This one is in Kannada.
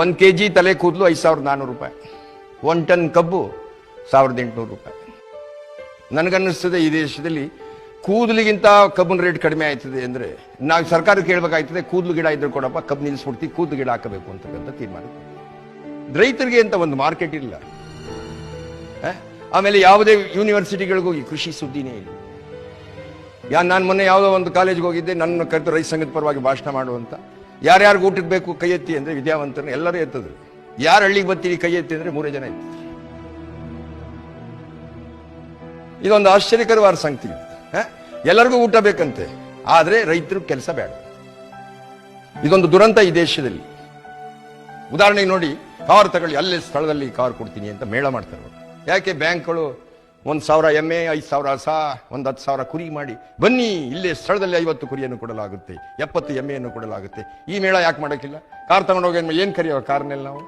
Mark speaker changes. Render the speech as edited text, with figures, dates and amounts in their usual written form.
Speaker 1: 1 kg ತಲೆ ಕೂದಲು 5,400 ರೂಪಾಯಿ, 1 ಟನ್ ಕಬ್ಬು 1,800 ರೂಪಾಯಿ. ನನಗನ್ನಿಸ್ತದೆ ಈ ದೇಶದಲ್ಲಿ ಕೂದಲಿಗಿಂತ ಕಬ್ಬಿನ ರೇಟ್ ಕಡಿಮೆ ಆಯ್ತದೆ ಅಂದ್ರೆ ನಾವು ಸರ್ಕಾರಕ್ಕೆ ಹೇಳ್ಬೇಕಾಯ್ತದೆ, ಕೂದಲು ಗಿಡ ಇದ್ರೆ ಕೊಡಪ್ಪ, ಕಬ್ಬು ನಿಲ್ಲಿಸ್ಬಿಡ್ತೀವಿ, ಕೂದಲು ಗಿಡ ಹಾಕಬೇಕು ಅಂತಕ್ಕಂಥ ತೀರ್ಮಾನ. ರೈತರಿಗೆ ಅಂತ ಒಂದು ಮಾರ್ಕೆಟ್ ಇಲ್ಲ. ಆಮೇಲೆ ಯಾವುದೇ ಯೂನಿವರ್ಸಿಟಿಗಳಿಗೂ ಈ ಕೃಷಿ ಸುದ್ದಿನೇ ಇಲ್ಲ. ನಾನು ಮೊನ್ನೆ ಯಾವುದೋ ಒಂದು ಕಾಲೇಜ್ಗೆ ಹೋಗಿದ್ದೆ, ನನ್ನ ಕರೆದು ರೈತ ಸಂಘದ ಪರವಾಗಿ ಭಾಷಣ ಮಾಡುವಂತ. ಯಾರ್ಯಾರು ಊಟಕ್ಕೆ ಬೇಕು ಕೈ ಎತ್ತಿ ಅಂದ್ರೆ ವಿದ್ಯಾವಂತರನ್ನ ಎಲ್ಲರೂ ಎತ್ತದ್ರು. ಯಾರು ಹಳ್ಳಿಗೆ ಬರ್ತೀರಿ ಕೈ ಎತ್ತಿ ಅಂದ್ರೆ 3 ಜನ ಎತ್ತಿ. ಇದೊಂದು ಆಶ್ಚರ್ಯಕರವಾದ ಸಂಗತಿ. ಎಲ್ಲರಿಗೂ ಊಟ ಬೇಕಂತೆ, ಆದ್ರೆ ರೈತರು ಕೆಲಸ ಬೇಡ. ಇದೊಂದು ದುರಂತ ಈ ದೇಶದಲ್ಲಿ. ಉದಾಹರಣೆಗೆ ನೋಡಿ, ಕಾರ್ ತಗೊಳ್ಳಿ, ಅಲ್ಲೇ ಸ್ಥಳದಲ್ಲಿ ಕಾರ್ ಕೊಡ್ತೀನಿ ಅಂತ ಮೇಳ ಮಾಡ್ತಾರೆ. ಯಾಕೆ ಬ್ಯಾಂಕ್ಗಳು 1,000 ಎಮ್ಮೆ, 5,000 ಹಸ, 10,000 ಕುರಿ ಮಾಡಿ ಬನ್ನಿ, ಇಲ್ಲೇ ಸ್ಥಳದಲ್ಲಿ 50 ಕುರಿಯನ್ನು ಕೊಡಲಾಗುತ್ತೆ, 70 ಎಮ್ಮೆಯನ್ನು ಕೊಡಲಾಗುತ್ತೆ. ಈ ಮೇಳ ಯಾಕೆ ಮಾಡೋಕ್ಕಿಲ್ಲ? ಕಾರ್ ತಗೊಂಡೋಗಿ ಏನ್ ಕರೆಯೋ ಕಾರ್ನೆಲ್ಲ ನಾವು